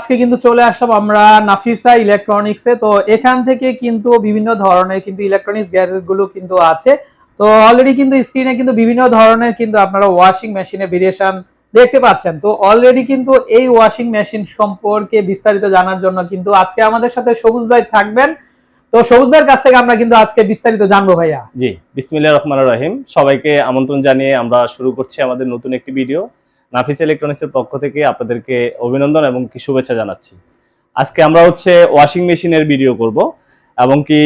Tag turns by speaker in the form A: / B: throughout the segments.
A: আজকে কিন্তু চলে আসলাম আমরা নাফিসা ইলেকট্রনিক্সে। তো এখান থেকে কিন্তু বিভিন্ন ধরনের কিন্তু ইলেকট্রনিক্স গ্যাজেট গুলো কিন্তু আছে। তো অলরেডি কিন্তু স্ক্রিনে কিন্তু বিভিন্ন ধরনের কিন্তু আপনারা ওয়াশিং মেশিনের ভেরিয়েশন দেখতে পাচ্ছেন। তো অলরেডি কিন্তু এই ওয়াশিং মেশিন সম্পর্কে বিস্তারিত জানার জন্য কিন্তু আজকে আমাদের সাথে সবুজ ভাই থাকবেন। তো সবুজ ভাইয়ের কাছ থেকে আমরা কিন্তু আজকে বিস্তারিত জানবো ভাইয়া।
B: জি, বিসমিল্লাহির রহমানির রহিম। সবাইকে আমন্ত্রণ জানিয়ে আমরা শুরু করছি আমাদের নতুন একটি ভিডিও। নাফিস ইলেকট্রনিক্সের পক্ষ থেকে আপনাদেরকে অভিনন্দন এবং কি শুভেচ্ছা জানাচ্ছি। আজকে আমরা ওয়াশিং মেশিনের ভিডিও করব এবং কি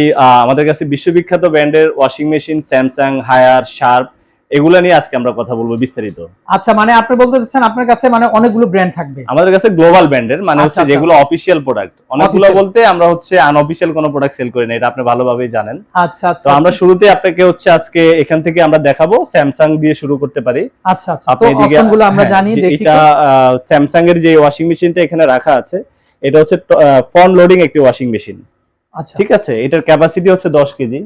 B: আমাদের কাছে বিশ্ববিখ্যাত ব্র্যান্ডের washing machine Samsung, Haier, Sharp এগুলা নিয়ে আজকে আমরা কথা বলবো বিস্তারিত।
A: আচ্ছা, মানে আপনি বলতে চাচ্ছেন আপনার কাছে মানে অনেকগুলো ব্র্যান্ড থাকবে?
B: আমাদের কাছে গ্লোবাল ব্র্যান্ডের মানে যেগুলো অফিশিয়াল প্রোডাক্ট। অনেকগুলো বলতে আমরা আনঅফিশিয়াল কোনো প্রোডাক্ট সেল করি না, এটা আপনি ভালোভাবেই জানেন।
A: আচ্ছা আচ্ছা।
B: তো আমরা শুরুতে আপনাকে আজকে এখান থেকে আমরা দেখাবো, স্যামসাং দিয়ে শুরু করতে পারি।
A: আচ্ছা আচ্ছা, তো অপশনগুলো আমরা জানি দেখি।
B: এটা স্যামসাং এর যে ওয়াশিং মেশিনটা এখানে রাখা আছে, এটা ফ্রন্ট লোডিং একটি ওয়াশিং মেশিন। আচ্ছা, ঠিক আছে। এটার ক্যাপাসিটি 10 কেজি।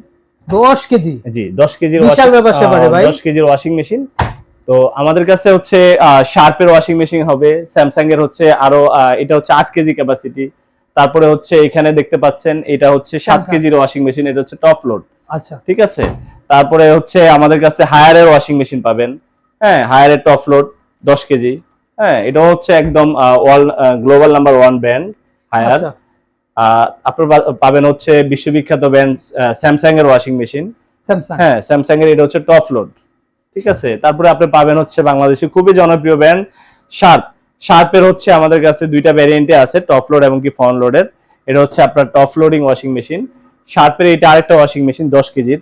A: 10 কেজি?
B: জি, 10 কেজির
A: বিশাল ব্যাপার স্যাপার ভাই।
B: 10 কেজির ওয়াশিং মেশিন। তো আমাদের কাছে শার্পের ওয়াশিং মেশিন হবে, স্যামসাং এর আরো এটা 8 কেজি ক্যাপাসিটি। তারপরে এখানে দেখতে পাচ্ছেন এটা 7 কেজির ওয়াশিং মেশিন, এটা টপ লোড। আচ্ছা, ঠিক আছে। তারপরে আমাদের কাছে হায়ারের ওয়াশিং মেশিন পাবেন। হ্যাঁ, হায়ারের টপ লোড 10 কেজি। হ্যাঁ, এটা একদম গ্লোবাল নাম্বার 1 ব্র্যান্ড হায়ার। আপনারা পাবেন বিশ্ববিখ্যাত ব্র্যান্ড স্যামসাং এর ওয়াশিং মেশিন। স্যামসাং, হ্যাঁ, স্যামসাং এর এটা টপ লোড। ঠিক আছে। তারপরে আপনি পাবেন বাংলাদেশে খুবই জনপ্রিয় ব্র্যান্ড শার্প। শার্পের আমাদের কাছে দুইটা ভ্যারিয়েন্টে আছে, টপ লোড এবং কি ফ্রন্ট লোডের। এটা আপনার টপ লোডিং ওয়াশিং মেশিন। শার্পের এটা আরেকটা ওয়াশিং মেশিন 10 কেজির।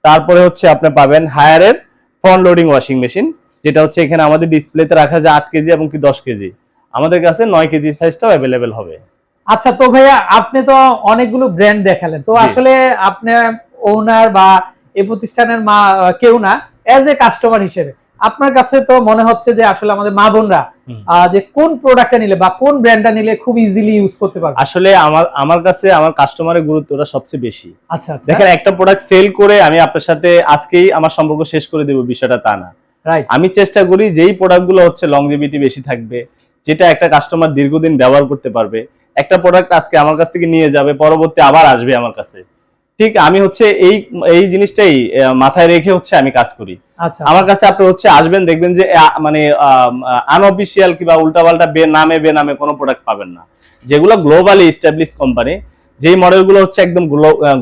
B: তারপরে আপনি পাবেন হায়ারের ফ্রন্ট লোডিং ওয়াশিং মেশিন, যেটা এখানে আমাদের ডিসপ্লেতে রাখা যায় 8 কেজি এবং কি 10 কেজি। আমাদের কাছে 9 কেজি সাইজটাও অ্যাভেলেবেল হবে।
A: আচ্ছা, তো ভাইয়া আপনি তো অনেকগুলো ব্র্যান্ড দেখালেন, তো আসলে আপনি ওনার বা এই প্রতিষ্ঠানের কেউ না, এজ এ কাস্টমার হিসেবে আপনার কাছে তো মনে হচ্ছে যে আসলে আমাদের মা বোনরা যে কোন প্রোডাক্টটা নিলে বা কোন ব্র্যান্ডটা নিলে খুব ইজিলি ইউজ করতে পারবে?
B: আসলে আমার কাছে আমার কাস্টমারের গুরুত্বটা সবচেয়ে বেশি।
A: আচ্ছা আচ্ছা,
B: দেখেন, একটা প্রোডাক্ট সেল করে আমি আপনার সাথে আজকেই আমার সম্পর্ক শেষ করে দেব, বিষয়টা তা না। রাইট। আমি চেষ্টা করি যেই প্রোডাক্টগুলো লংজিভিটি বেশি থাকবে, যেটা একটা কাস্টমার দীর্ঘদিন ব্যবহার করতে পারবে। একটা প্রোডাক্ট আজকে আমার কাছ থেকে নিয়ে যাবে, পরবর্তী আবার আসবে আমার কাছে। ঠিক, আমি এই জিনিসটাই মাথায় রেখে আমি কাজ করি। আচ্ছা, আমার কাছে আপনি আসবেন, দেখবেন যে মানে আনঅফিশিয়াল কিংবা উল্টাপাল্টা বেনামে কোনো প্রোডাক্ট পাবেন না। যেগুলো গ্লোবালি এস্টাবলিশ কোম্পানি, যেই মডেলগুলো একদম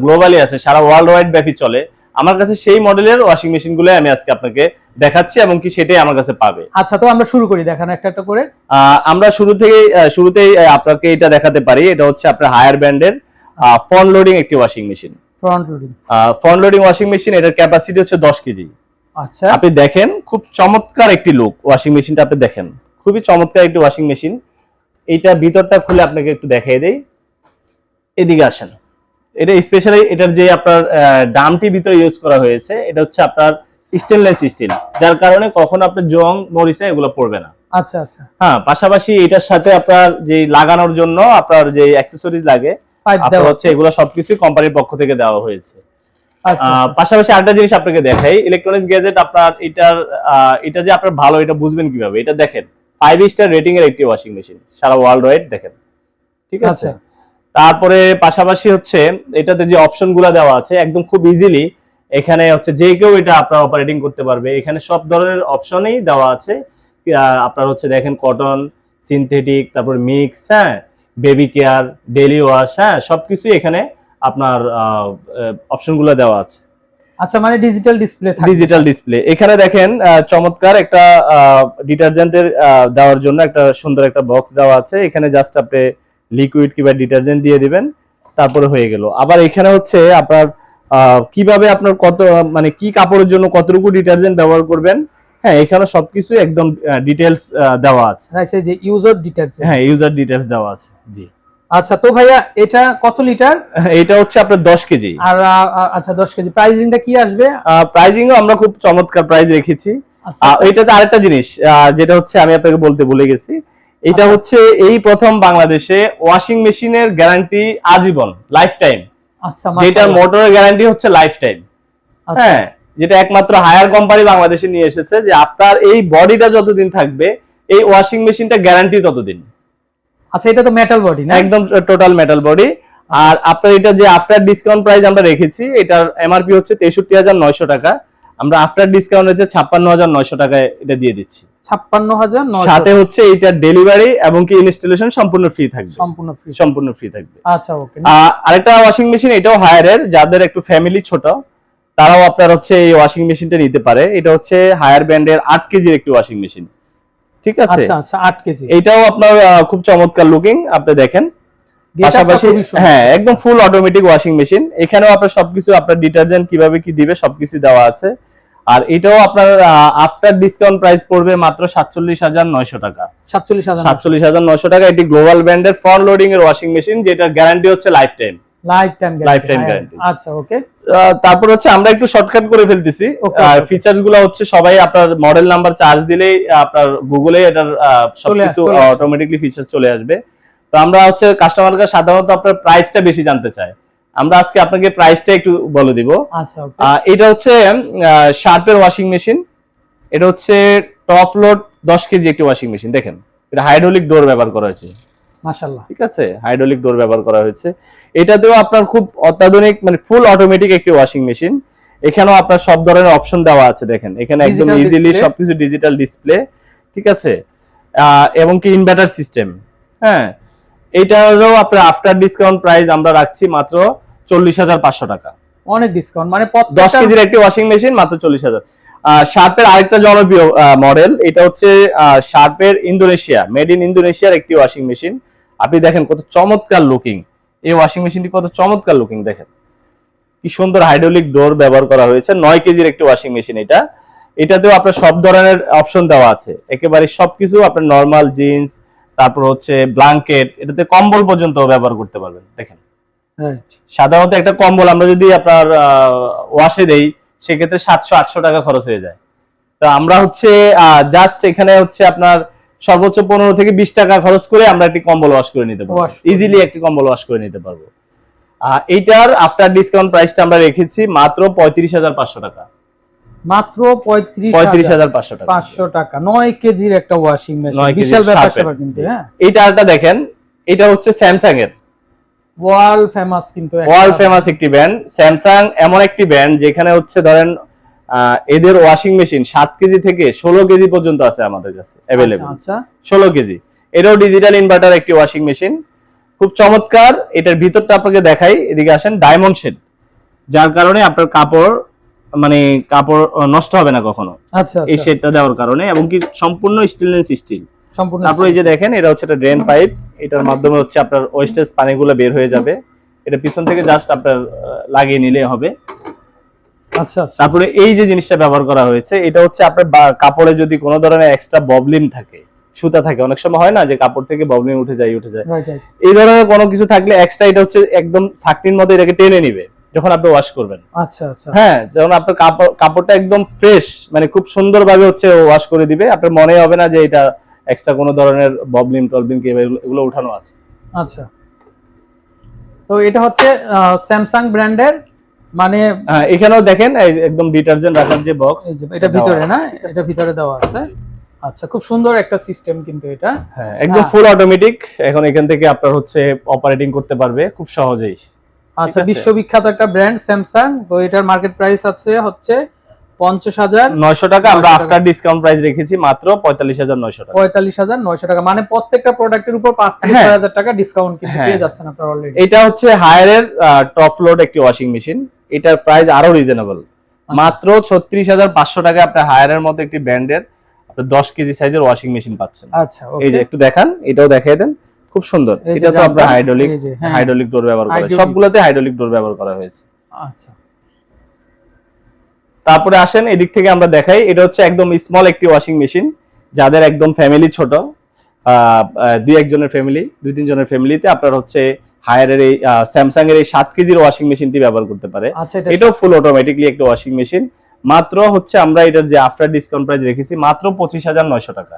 B: গ্লোবালি আছে, সারা ওয়ার্ল্ড ওয়াইড ব্যাপী চলে, আমার কাছে সেই মডেলের ওয়াশিং মেশিন গুলো আমি আজকে আপনাকে দেখাচ্ছি এবং কি সেটাই আমার কাছে পাবে।
A: আচ্ছা, তো আমরা শুরু করি দেখানো একটা একটা করে।
B: আমরা শুরুতেই আপনাকে এটা দেখাতে পারি। এটা আপনার হায়ার ব্র্যান্ডের ফ্রন্ট লোডিং একটি washing machine. Front loading washing machine, এটার ক্যাপাসিটি 10 কেজি। আচ্ছা, আপনি দেখেন খুব চমৎকার একটি লুক ওয়াশিং মেশিনটা, আপনি দেখেন খুবই চমৎকার একটি ওয়াশিং মেশিন। এইটা ভিতরটা খুলে আপনাকে একটু দেখিয়ে দেই। এদিকে আসেন। এটা স্পেশালি এটার যে আপনার ডামটি ভিতরে ইউজ করা হয়েছে, এটা আপনার স্টেনলেস স্টিল, যার কারণে কখনো আপনার জং মরিচা এগুলো পড়বে না।
A: আচ্ছা আচ্ছা।
B: হ্যাঁ, পাশাপাশি এটার সাথে আপনার যে লাগানোর জন্য আপনার যে অ্যাকসেসরিজ লাগে, এগুলো সবকিছু কোম্পানির পক্ষ থেকে দেওয়া হয়েছে। পাশাপাশি আরেকটা জিনিস আপনাকে দেখাই, ইলেকট্রনিক্স গ্যাজেট আপনার এটা যে আপনার ভালো, এটা বুঝবেন কিভাবে? এটা দেখেন 5 স্টার রেটিং এর একটি ওয়াশিং মেশিন, সারা ওয়ার্ল্ড ওয়াইড দেখেন। ঠিক আছে। তারপরে পাশাপাশি এটাতে যে অপশনগুলো দেওয়া আছে, একদম খুব ইজিলি এখানে যে কেউ এটা আপনার অপারেটিং করতে পারবে। এখানে সব ধরনের অপশনই দেওয়া আছে। আপনার দেখেন কটন, সিনথেটিক, তারপর মিক্স, হ্যাঁ, বেবি কেয়ার, ডেইলি ওয়াশ, হ্যাঁ, সবকিছুই এখানে আপনার অপশনগুলো দেওয়া আছে।
A: আচ্ছা, মানে ডিজিটাল ডিসপ্লে থাকবে?
B: Digital display. এখানে দেখেন চমৎকার একটা ডিটারজেন্টের দেওয়ার জন্য একটা সুন্দর একটা বক্স দেওয়া আছে। এখানে জাস্ট আপনি লিকুইড কিংবা ডিটারজেন্ট দিয়ে দিবেন, তারপরে হয়ে গেল। আবার এখানে আপনার কিভাবে আপনার কত মানে কি কাপড়ের জন্য কতটুকু ডিটারজেন্ট ব্যবহার করবেন, হ্যাঁ, এখানে সবকিছু একদম ডিটেইলস দেওয়া আছে।
A: আচ্ছা, যে ইউজার ডিটেইলস,
B: হ্যাঁ, ইউজার ডিটেইলস দেওয়া আছে। জি।
A: আচ্ছা, তো ভাইয়া এটা কত লিটার?
B: এটা আপনার 10 কেজি।
A: আর আচ্ছা, 10 কেজি। প্রাইসিংটা কি আসবে?
B: প্রাইসিংও আমরা খুব চমৎকার প্রাইস রেখেছি। এটাতে আরেকটা জিনিস যেটা আমি আপনাকে বলতে ভুলে গেছি, এটা এই প্রথম বাংলাদেশে ওয়াশিং মেশিনের গ্যারান্টি আজীবন, লাইফ টাইম। আচ্ছা, যেটার মোটরের গ্যারান্টি লাইফ টাইম। হ্যাঁ, যেটা একমাত্র হায়ার কোম্পানি বাংলাদেশে নিয়ে এসেছে, যে আপনার এই বডিটা যতদিন থাকবে, এই ওয়াশিং মেশিনটা গ্যারান্টি ততদিন।
A: আচ্ছা, এটা তো মেটাল বডি না?
B: একদম টোটাল মেটাল বডি। আর আপনার এটা যে আফটার ডিসকাউন্ট প্রাইস আমরা রেখেছি, এটার এমআরপি হচ্ছে 63900 টাকা, আমরা আফটার ডিসকাউন্ট হচ্ছে 56900 টাকায় এটা দিয়ে দিচ্ছি।
A: 56900,
B: সাথে হচ্ছে এটা ডেলিভারি এবং কি ইনস্টলেশন সম্পূর্ণ ফ্রি থাকবে। সম্পূর্ণ ফ্রি থাকবে।
A: আচ্ছা, ওকে।
B: আরেকটা ওয়াশিং মেশিন, এটাও হায়ারের, যাদের একটু ফ্যামিলি ছোট তারাও আপনার হচ্ছে এই ওয়াশিং মেশিনটা নিতে পারে। এটা হচ্ছে হায়ার ব্র্যান্ডের 8 কেজির একটি ওয়াশিং মেশিন, ঠিক আছে?
A: আচ্ছা আচ্ছা, 8 কেজি।
B: এটাও আপনার খুব চমৎকার লুকিং, আপনি দেখেন। পাশাপাশি হ্যাঁ, একদম ফুল অটোমেটিক ওয়াশিং মেশিন। এখানেও আপনার সবকিছু, আপনার ডিটারজেন্ট কিভাবে কি দিবে সবকিছু দেওয়া আছে। আর এটাও আপনার আফটার ডিসকাউন্ট প্রাইস পড়বে মাত্র 47900 টাকা। 47900 টাকা। এটি গ্লোবাল ব্র্যান্ডের ফ্রন্ট লোডিং এর ওয়াশিং মেশিন, যেটা গ্যারান্টি হচ্ছে লাইফ টাইম গ্যারান্টি।
A: আচ্ছা, ওকে।
B: তারপর হচ্ছে আমরা একটু শর্টকাট করে ফেলতেছি। ফিচারস গুলো হচ্ছে সবাই আপনার মডেল নাম্বার চার্জ দিলেই আপনার গুগলে এটার সবকিছু অটোমেটিকলি ফিচার চলে আসবে। তো আমরা হচ্ছে কাস্টমারকে সাধারণত আপনার প্রাইসটা বেশি জানতে চায়, আমরা আজকে আপনাকে প্রাইসটা একটু বলে দিব।
A: আচ্ছা, ওকে।
B: এটা হচ্ছে শার্পের ওয়াশিং মেশিন। এটা হচ্ছে টপ লোড 10 কেজি একটি ওয়াশিং মেশিন। দেখেন, এটা হাইড্রোলিক ডোর ব্যবহার করা হয়েছে, মাশাআল্লাহ, ঠিক আছে? হাইড্রোলিক ডোর ব্যবহার করা হয়েছে। এটাতেও আপনার খুব অত্যাধুনিক, মানে ফুল অটোমেটিক একটি ওয়াশিং মেশিন। এখানেও আপনার সব ধরনের অপশন দেওয়া আছে, দেখেন এখানে একদম ইজিলি সবকিছু ডিজিটাল ডিসপ্লে, ঠিক আছে? এবং কি ইনভার্টার সিস্টেম। হ্যাঁ, এটারও আপনার আফটার ডিসকাউন্ট প্রাইস আমরা রাখছি মাত্র 40500 টাকা।
A: অনেক ডিসকাউন্ট, মানে
B: 10 কেজির একটি ওয়াশিং মেশিন মাত্র 40000। শার্পের আরেকটা জনপ্রিয় মডেল, এটা হচ্ছে শার্পের ইন্দোনেশিয়া, মেড ইন ইন্দোনেশিয়ার একটি ওয়াশিং মেশিন। আপনি দেখেন কত চমৎকার লুকিং এই ওয়াশিং মেশিনটি, কত চমৎকার লুকিং, দেখেন কি সুন্দর হাইড্রোলিক ডোর ব্যবহার করা হয়েছে। 9 কেজির একটি ওয়াশিং মেশিন এটা। এটাতেও আপনার সব ধরনের অপশন দেওয়া আছে, একেবারে সবকিছু, আপনার নরমাল জিন্স, তারপর হচ্ছে ব্ল্যাঙ্কেট, এটাতে কম্বল পর্যন্ত ব্যবহার করতে পারবেন। দেখেন, সাধারণত একটা কম্বল আমরা যদি আপনার ওয়াশে দেই সেক্ষেত্রে 700-800 টাকা খরচ হয়ে যায়। তো আমরা হচ্ছে জাস্ট এখানে হচ্ছে আপনার সর্বোচ্চ 15 থেকে 20 টাকা খরচ করে আমরা একটি কম্বল ওয়াশ করে নিতে পারবো, ইজিলি একটি কম্বল ওয়াশ করে নিতে পারবো। এইটার আফটার ডিসকাউন্ট প্রাইসটা আমরা রেখেছি মাত্র 35500 টাকা। মাত্র 35500 টাকা।
A: 500 টাকা 9 কেজির একটা ওয়াশিং মেশিন, বিশাল ব্যাপার কিন্তু। হ্যাঁ,
B: এইটা আরেকটা দেখেন, এটা হচ্ছে স্যামসাং এর
A: ওয়ার্ল্ড ফেমাস, কিন্তু
B: ওয়ার্ল্ড ফেমাস একটি ব্র্যান্ড। স্যামসাং এমন একটি ব্র্যান্ড যেখানে হচ্ছে ধরেন এদের ওয়াশিং মেশিন 7 কেজি থেকে 16 কেজি পর্যন্ত আছে আমাদের কাছে अवेलेबल।
A: আচ্ছা,
B: 16 কেজি। এটাও ডিজিটাল ইনভার্টার একটি ওয়াশিং মেশিন, খুব চমৎকার। এটার ভিতরটা আপনাকে দেখাই, এদিকে আসেন। ডায়মন্ড শেড, যার কারণে আপনার কাপড় নষ্ট হবে না কখনো।
A: আচ্ছা,
B: এই শেডটা দেওয়ার কারণে, এবং কি সম্পূর্ণ স্টেনলেস স্টিল। তারপরে এই যে দেখেন, এটা হচ্ছে একটা ড্রেন পাইপ, এটার মাধ্যমে হচ্ছে আপনার ওয়েস্টেজ পানিগুলো বের হয়ে যাবে। এটা পিছন থেকে জাস্ট আপনার লাগিয়ে নিলে হবে।
A: আচ্ছা,
B: তারপরে এই যে জিনিসটা ব্যবহার করা হয়েছে, এটা হচ্ছে আপনার কাপড়ে যদি কোনো ধরনের এক্সট্রা ববলিন থাকে, সুতা থাকে, অনেক সময় হয় না যে কাপড় থেকে ববলিন উঠে যায়, এই ধরনের কোনো কিছু থাকলে এক্সট্রা এটা হচ্ছে একদম ছাকনির মতো এটাকে টেনে নিবে যখন আপনি ওয়াশ করবেন।
A: আচ্ছা আচ্ছা,
B: হ্যাঁ, যখন আপনার কাপড়টা একদম ফ্রেশ, মানে খুব সুন্দরভাবে হচ্ছে ওয়াশ করে দিবে, আপনার মনে হবে না যে এটা এক্সট্রা কোনো ধরনের ববলিন টলবিন কি এগুলো উঠানো আছে।
A: আচ্ছা, তো এটা হচ্ছে স্যামসাং ব্র্যান্ডের, মানে
B: এখানেও দেখেন একদম ডিটারজেন্ট রাখার যে বক্স,
A: এটা ভিতরে না, এটা ভিতরে দেওয়া আছে। আচ্ছা, খুব সুন্দর একটা সিস্টেম কিন্তু এটা।
B: হ্যাঁ, একদম ফুল অটোমেটিক। এখন এখান থেকে আপনার হচ্ছে অপারেটিং করতে পারবে খুব সহজেই।
A: আচ্ছা, বিশ্ববিখ্যাত একটা ব্র্যান্ড স্যামসাং। তো এটার মার্কেট প্রাইস হচ্ছে 50900
B: টাকা। আমরা আফটার ডিসকাউন্ট প্রাইস রেখেছি মাত্র 45900 টাকা।
A: 45900 টাকা, মানে প্রত্যেকটা প্রোডাক্টের উপর 5 থেকে 6000 টাকা ডিসকাউন্ট কিন্তু পেয়ে যাচ্ছেন আপনারা অলরেডি।
B: এটা হচ্ছে হায়ারের টপ লোড একটি ওয়াশিং মেশিন, এটার প্রাইস আরো রিজনেবল, মাত্র 36500 টাকা। আপনার হায়ারের মতো একটি ব্র্যান্ডের আপনি 10 কেজি সাইজের ওয়াশিং মেশিন পাচ্ছেন।
A: আচ্ছা,
B: এই যে একটু দেখান, এটাও দেখিয়ে দেন, খুব সুন্দর। এটা তো আপনার হাইড্রোলিক ডোর ব্যবহার করা হয়, সবগুলোতে হাইড্রোলিক ডোর ব্যবহার করা হয়েছে।
A: আচ্ছা,
B: তারপরে আসেন এদিক থেকে আমরা দেখাই, এটা হচ্ছে একদম স্মল একটি ওয়াশিং মেশিন, যাদের একদম ফ্যামিলি ছোট, দুই একজনের ফ্যামিলি, 2-3 জনের ফ্যামিলিতে আপনার হচ্ছে হায়ারের এই স্যামসাং এর এই 7 কেজির ওয়াশিং মেশিনটি ব্যবহার করতে পারে। এটাও ফুল অটোমেটিকলি একটা ওয়াশিং মেশিন। মাত্র হচ্ছে আমরা এটার যে আফটার ডিসকাউন্ট প্রাইস রেখেছি মাত্র 25900 টাকা।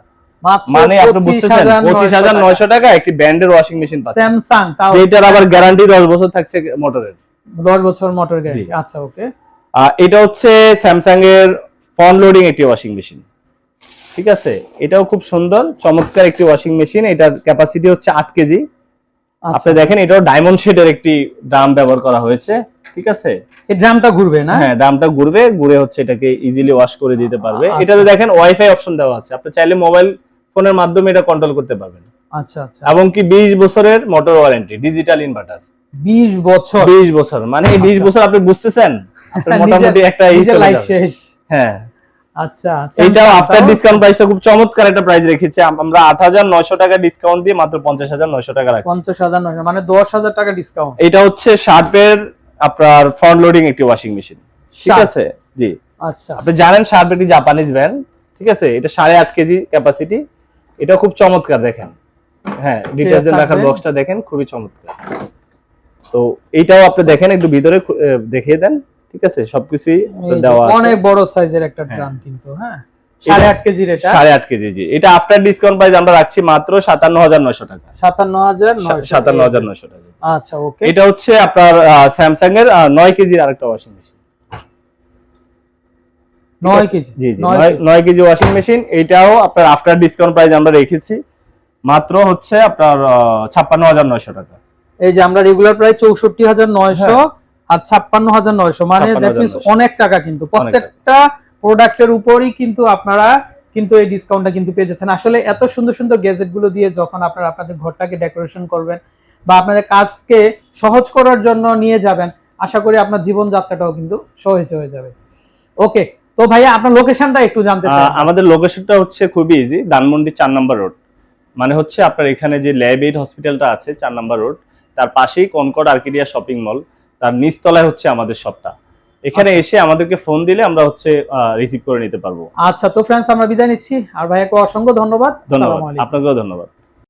B: মানে আপনি বুঝতেছেন 25900 টাকা একটি ব্র্যান্ডের ওয়াশিং মেশিন পাচ্ছেন স্যামসাং, যেটার আবার গ্যারান্টি 10 বছর থাকছে মোটরের,
A: 10 বছর মোটর গ্যারান্টি। আচ্ছা, ওকে।
B: এটা হচ্ছে স্যামসাং এর ফ্রন্ট লোডিং একটি ওয়াশিং মেশিন। ঠিক আছে, এটাও খুব সুন্দর চমৎকার একটি ওয়াশিং মেশিন। এটার ক্যাপাসিটি হচ্ছে 8 কেজি। আপনি দেখেন এটাও ডায়মন্ড শেডের একটি ড্রাম ব্যবহার করা হয়েছে, ঠিক আছে।
A: এই ড্রামটা ঘুরবে না?
B: হ্যাঁ, ড্রামটা ঘুরে হচ্ছে এটাকে ইজিলি ওয়াশ করে দিতে পারবে। এটাতে দেখেন ওয়াইফাই অপশন দেওয়া আছে, আপনি চাইলে মোবাইল ফোনের মাধ্যমে এটা কন্ট্রোল করতে পারবেন।
A: আচ্ছা আচ্ছা।
B: এবং কি 20 বছরের মোটর ওয়ারেন্টি, ডিজিটাল ইনভার্টার।
A: 20 বছর?
B: 20 বছর মানে 20 বছর আপনি বুঝতেছেন, আপনার মোটামুটি একটা
A: লাইফ শেষ।
B: হ্যাঁ
A: আচ্ছা,
B: এইটাও আফটার ডিসকাউন্ট প্রাইসটা খুব চমৎকার একটা প্রাইস রেখেছি আমরা। 8900 টাকা ডিসকাউন্ট দিয়ে মাত্র 50900 টাকা রাখছি।
A: 50900 মানে 10000 টাকা ডিসকাউন্ট।
B: এটা হচ্ছে শার্পের আপনার ফ্রন্ট লোডিং একটি ওয়াশিং মেশিন, ঠিক আছে। জি
A: আচ্ছা,
B: আপনি জানেন শার্প একটি জাপানিজ ব্র্যান্ড, ঠিক আছে। এটা 8.5 কেজি ক্যাপাসিটি। এটা খুব চমৎকার দেখেন, হ্যাঁ ডিটারজেন্ট রাখার বক্সটা দেখেন খুবই চমৎকার। তো এইটাও আপনি দেখেন, একটু ভিতরে দেখিয়ে দেন, ঠিক আছে। সবকিছুই দেওয়া আছে,
A: অনেক বড় সাইজের একটা ড্রাম কিন্তু। হ্যাঁ 8.5 কেজির এটা
B: 8.5 কেজি। জি এটা আফটার ডিসকাউন্ট প্রাইস আমরা রাখছি মাত্র 57900 টাকা।
A: 57900
B: টাকা।
A: আচ্ছা ওকে।
B: এটা হচ্ছে আপনার স্যামসাং এর 9 কেজির আরেকটা ওয়াশিং মেশিন।
A: 9 কেজি?
B: জি জি 9 কেজি ওয়াশিং মেশিন। এটাও আপনার আফটার ডিসকাউন্ট প্রাইস আমরা রেখেছি মাত্র হচ্ছে আপনার 56900 টাকা।
A: এই যে আমরা রেগুলার প্রাইস 64900 আর 56900 মানে দ্যাট মিন্স অনেক টাকা কিন্তু প্রত্যেকটা প্রোডাক্টের উপরই কিন্তু আপনারা কিন্তু এই ডিসকাউন্টটা কিন্তু পেয়ে যাচ্ছেন। আসলে এত সুন্দর সুন্দর গ্যাজেট গুলো দিয়ে যখন আপনারা আপনাদের ঘরটাকে ডেকোরেশন করবেন বা আপনাদের কাজকে সহজ করার জন্য নিয়ে যাবেন, আশা করি আপনার জীবন যাত্রাটাও কিন্তু সহজ হয়ে যাবে। ওকে, তো ভাইয়া আপনার লোকেশনটা একটু জানতে চাই।
B: আমাদের লোকেশনটা হচ্ছে খুবই ইজি, ধানমন্ডি 4 নম্বর রোড। মানে হচ্ছে আপনার এখানে যে ল্যাবএইড হসপিটালটা আছে 4 নম্বর রোড, তার পাশেই কনকর্ড আর্কিডিয়া শপিং মল, তার নিচতলায় হচ্ছে আমাদের শপটা। এখানে এসে আমাদেরকে ফোন দিলে আমরা হচ্ছে রিসিভ করে নিতে পারবো।
A: আচ্ছা, তো ফ্রেন্ডস আমরা বিদায় নিচ্ছি, আর ভাইয়াকে অসংখ্য ধন্যবাদ।
B: ধন্যবাদ, আপনাকেও ধন্যবাদ।